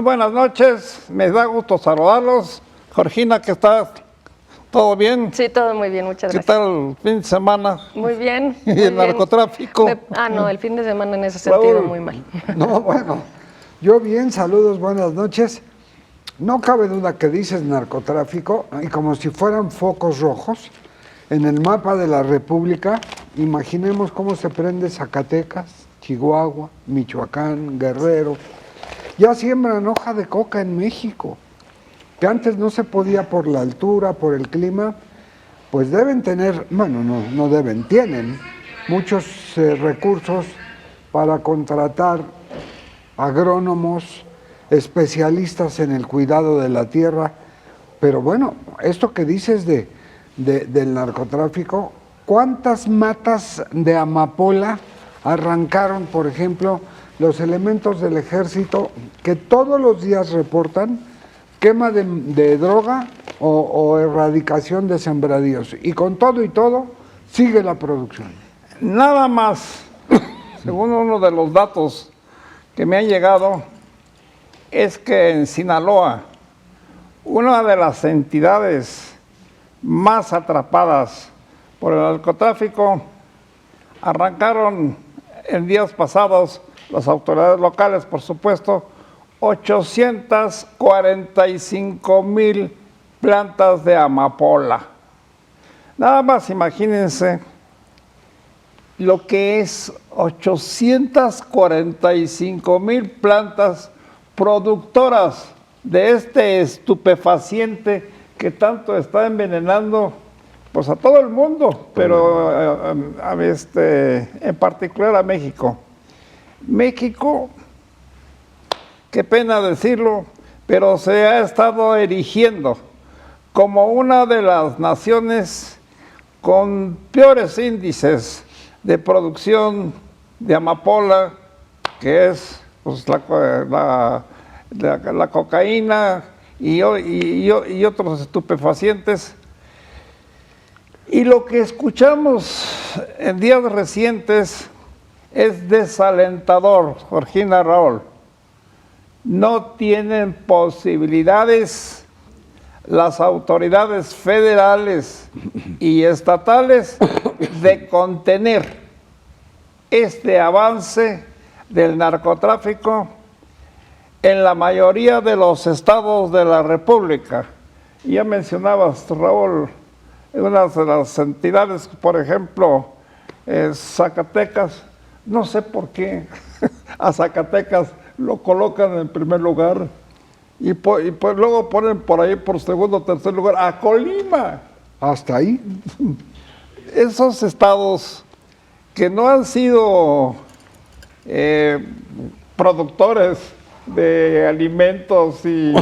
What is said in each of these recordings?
Muy buenas noches, me da gusto saludarlos. Georgina, ¿qué tal? ¿Todo bien? Sí, todo muy bien, muchas gracias. ¿Qué tal el fin de semana? Muy bien. ¿Y muy el bien. narcotráfico? No, el fin de semana en ese sentido Raúl. muy mal. No, bueno, yo bien, saludos, buenas noches. No cabe duda que dices narcotráfico y como si fueran focos rojos en el mapa de la República, imaginemos cómo se prende Zacatecas, Chihuahua, Michoacán, Guerrero. Ya siembran hoja de coca en México, que antes no se podía por la altura, por el clima, pues deben tener, bueno, no deben, tienen muchos recursos para contratar agrónomos, especialistas en el cuidado de la tierra. Pero bueno, esto que dices del narcotráfico, ¿cuántas matas de amapola arrancaron, por ejemplo, los elementos del ejército que todos los días reportan quema de droga o erradicación de sembradíos? Y con todo y todo, sigue la producción. Nada más, según uno de los datos que me han llegado, es que en Sinaloa, una de las entidades más atrapadas por el narcotráfico, arrancaron en días pasados las autoridades locales, por supuesto, 845,000 plantas de amapola. Nada más imagínense lo que es 845,000 plantas productoras de este estupefaciente que tanto está envenenando pues a todo el mundo, pero en particular a México. México, qué pena decirlo, pero se ha estado erigiendo como una de las naciones con peores índices de producción de amapola, que es pues, la cocaína y otros estupefacientes. Y lo que escuchamos en días recientes es desalentador, Georgina, Raúl. No tienen posibilidades las autoridades federales y estatales de contener este avance del narcotráfico en la mayoría de los estados de la República. Ya mencionabas, Raúl, una de las entidades, por ejemplo, Zacatecas. No sé por qué a Zacatecas lo colocan en primer lugar y pues luego ponen por ahí por segundo o tercer lugar a Colima. ¿Hasta ahí? Esos estados que no han sido productores de alimentos y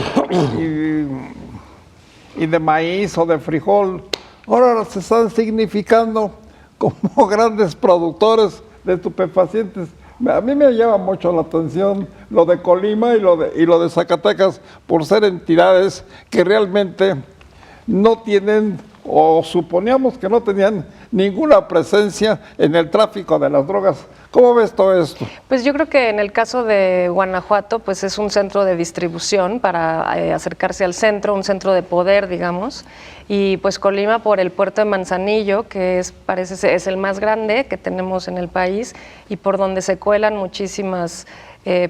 de maíz o de frijol, ahora se están significando como grandes productores de estupefacientes. A mí me llama mucho la atención lo de Colima y lo de Zacatecas por ser entidades que realmente no tienen, o suponíamos que no tenían ninguna presencia en el tráfico de las drogas. ¿Cómo ves todo esto? Pues yo creo que en el caso de Guanajuato, pues es un centro de distribución para acercarse al centro, un centro de poder, digamos, y pues Colima por el puerto de Manzanillo, que es el más grande que tenemos en el país y por donde se cuelan muchísimos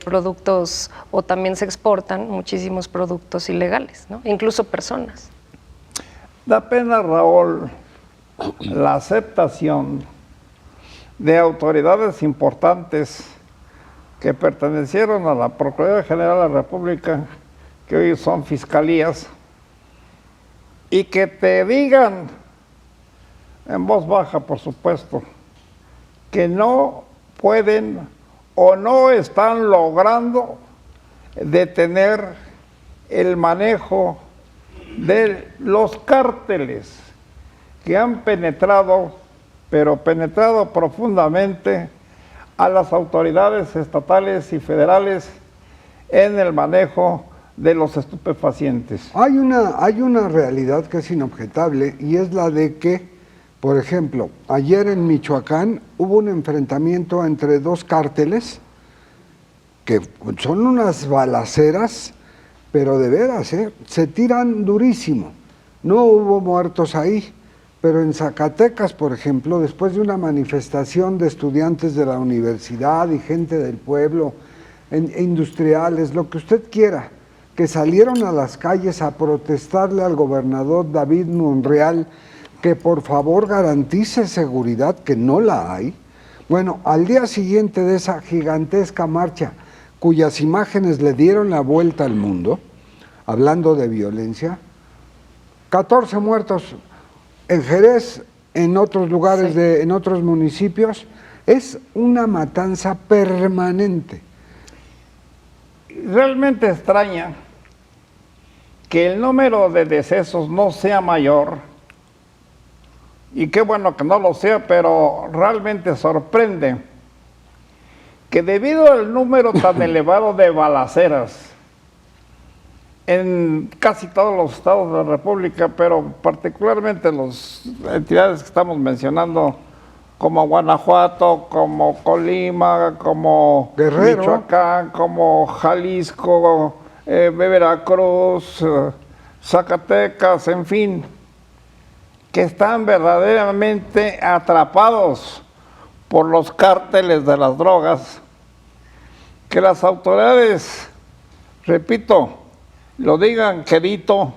productos o también se exportan muchísimos productos ilegales, ¿no? Incluso personas. Da pena, Raúl, la aceptación de autoridades importantes que pertenecieron a la Procuraduría General de la República, que hoy son fiscalías, y que te digan, en voz baja por supuesto, que no pueden o no están logrando detener el manejo de los cárteles que han penetrado, pero penetrado profundamente a las autoridades estatales y federales en el manejo de los estupefacientes. Hay una realidad que es inobjetable y es la de que, por ejemplo, ayer en Michoacán hubo un enfrentamiento entre dos cárteles que son unas balaceras pero de veras, se tiran durísimo. No hubo muertos ahí, pero en Zacatecas, por ejemplo, después de una manifestación de estudiantes de la universidad y gente del pueblo, industriales, lo que usted quiera, que salieron a las calles a protestarle al gobernador David Monreal que por favor garantice seguridad, que no la hay. Bueno, al día siguiente de esa gigantesca marcha, cuyas imágenes le dieron la vuelta al mundo, hablando de violencia, 14 muertos en Jerez, en otros lugares, Sí. en otros municipios. Es una matanza permanente. Realmente extraña que el número de decesos no sea mayor, y qué bueno que no lo sea, pero realmente sorprende que debido al número tan elevado de balaceras en casi todos los estados de la República, pero particularmente en las entidades que estamos mencionando, como Guanajuato, como Colima, como Guerrero, Michoacán, como Jalisco, Veracruz, Zacatecas, en fin, que están verdaderamente atrapados por los cárteles de las drogas, que las autoridades, repito, lo digan quedito,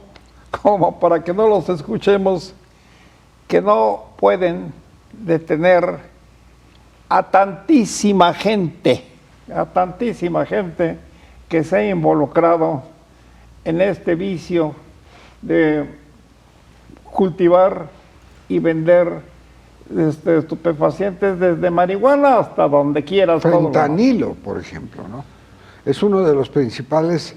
como para que no los escuchemos, que no pueden detener a tantísima gente que se ha involucrado en este vicio de cultivar y vender estupefacientes, desde marihuana hasta donde quieras. Fentanilo, por ejemplo, ¿no? Es uno de los principales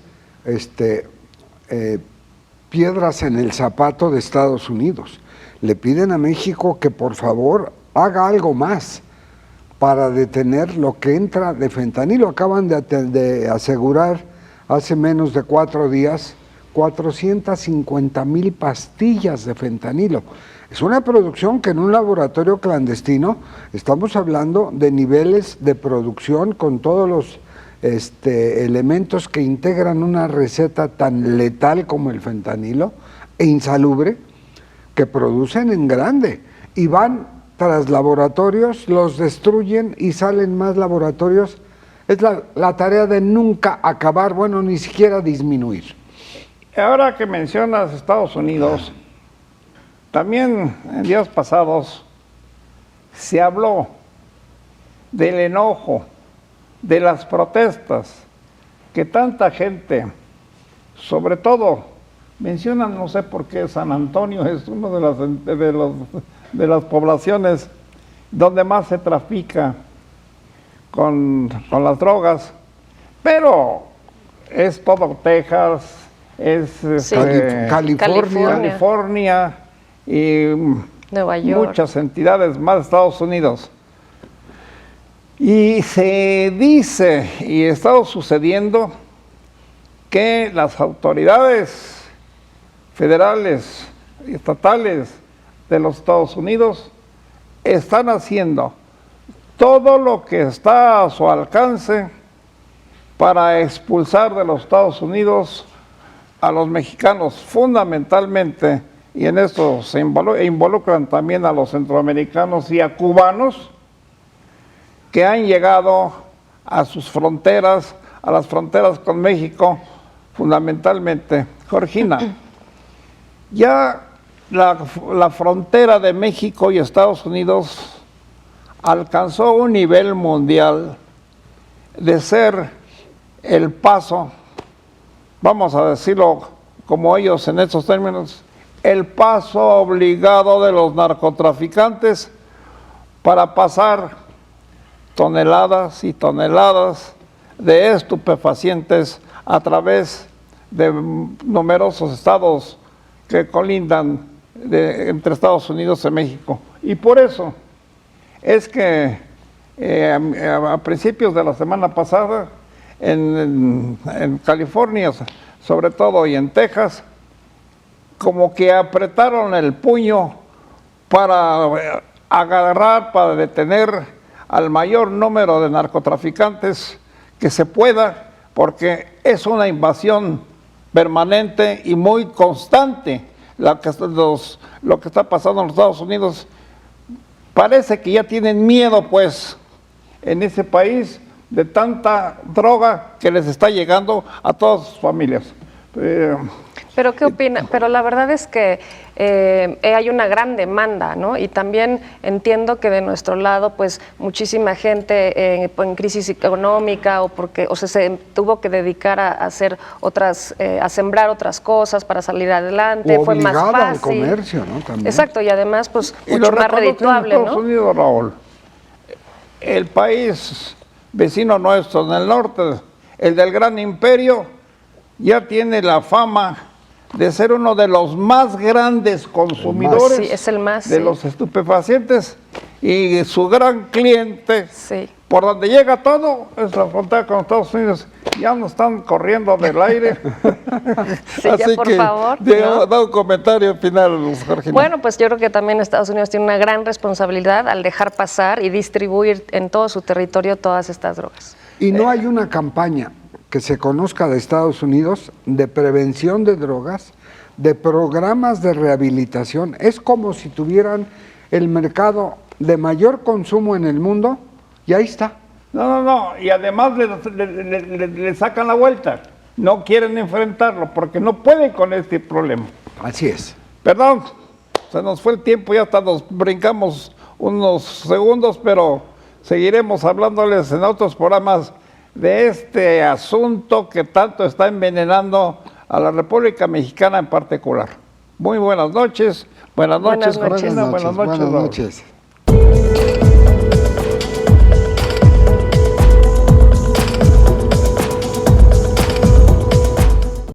piedras en el zapato de Estados Unidos. Le piden a México que por favor haga algo más para detener lo que entra de fentanilo. Acaban de asegurar hace menos de 4 días 450,000 pastillas de fentanilo. Es una producción que en un laboratorio clandestino, estamos hablando de niveles de producción con todos los elementos que integran una receta tan letal como el fentanilo e insalubre, que producen en grande y van tras laboratorios, los destruyen y salen más laboratorios. Es la tarea de nunca acabar, bueno, ni siquiera disminuir. Ahora que mencionas Estados Unidos, también en días pasados se habló del enojo, de las protestas, que tanta gente, sobre todo, mencionan, no sé por qué, San Antonio es una de las poblaciones donde más se trafica con las drogas, pero es todo Texas, es Sí. California y Nueva York. muchas entidades más de Estados Unidos. Y se dice, y ha estado sucediendo, que las autoridades federales y estatales de los Estados Unidos están haciendo todo lo que está a su alcance para expulsar de los Estados Unidos a los mexicanos, fundamentalmente, y en esto se involucran también a los centroamericanos y a cubanos, que han llegado a sus fronteras, a las fronteras con México, fundamentalmente. Georgina, ya la frontera de México y Estados Unidos alcanzó un nivel mundial de ser el paso, vamos a decirlo como ellos en estos términos, el paso obligado de los narcotraficantes para pasar toneladas y toneladas de estupefacientes a través de numerosos estados que colindan entre Estados Unidos y México. Y por eso es que a principios de la semana pasada, en California sobre todo y en Texas, como que apretaron el puño para agarrar, para detener al mayor número de narcotraficantes que se pueda, porque es una invasión permanente y muy constante lo que está pasando en los Estados Unidos. Parece que ya tienen miedo, pues, en ese país de tanta droga que les está llegando a todas sus familias. Pero ¿qué opina? Pero la verdad es que hay una gran demanda, ¿no? Y también entiendo que de nuestro lado, pues, muchísima gente en crisis económica o se tuvo que dedicar a hacer a sembrar otras cosas para salir adelante. Fue más fácil. Al comercio, ¿no? También. Exacto, y además, pues, Y mucho lo más redituable, en Estados ¿no? Unidos, Raúl, el país vecino nuestro en el norte, el del gran imperio, ya tiene la fama de ser uno de los más grandes consumidores Sí, es el más, de sí. los estupefacientes, y su gran cliente, Sí. por donde llega todo, es la frontera con Estados Unidos. Ya nos están corriendo del aire. Sí, ya, por favor, ¿no? Da un comentario final, Jorge. Bueno, pues yo creo que también Estados Unidos tiene una gran responsabilidad al dejar pasar y distribuir en todo su territorio todas estas drogas. Y no hay una campaña que se conozca de Estados Unidos de prevención de drogas, de programas de rehabilitación. Es como si tuvieran el mercado de mayor consumo en el mundo y ahí está. No, y además le sacan la vuelta. No quieren enfrentarlo porque no pueden con este problema. Así es. Perdón, se nos fue el tiempo, ya hasta nos brincamos unos segundos, pero seguiremos hablándoles en otros programas de este asunto que tanto está envenenando a la República Mexicana en particular. Muy buenas noches. Buenas noches, Buenas noches. Cristina. Buenas noches. Raúl. Buenas noches.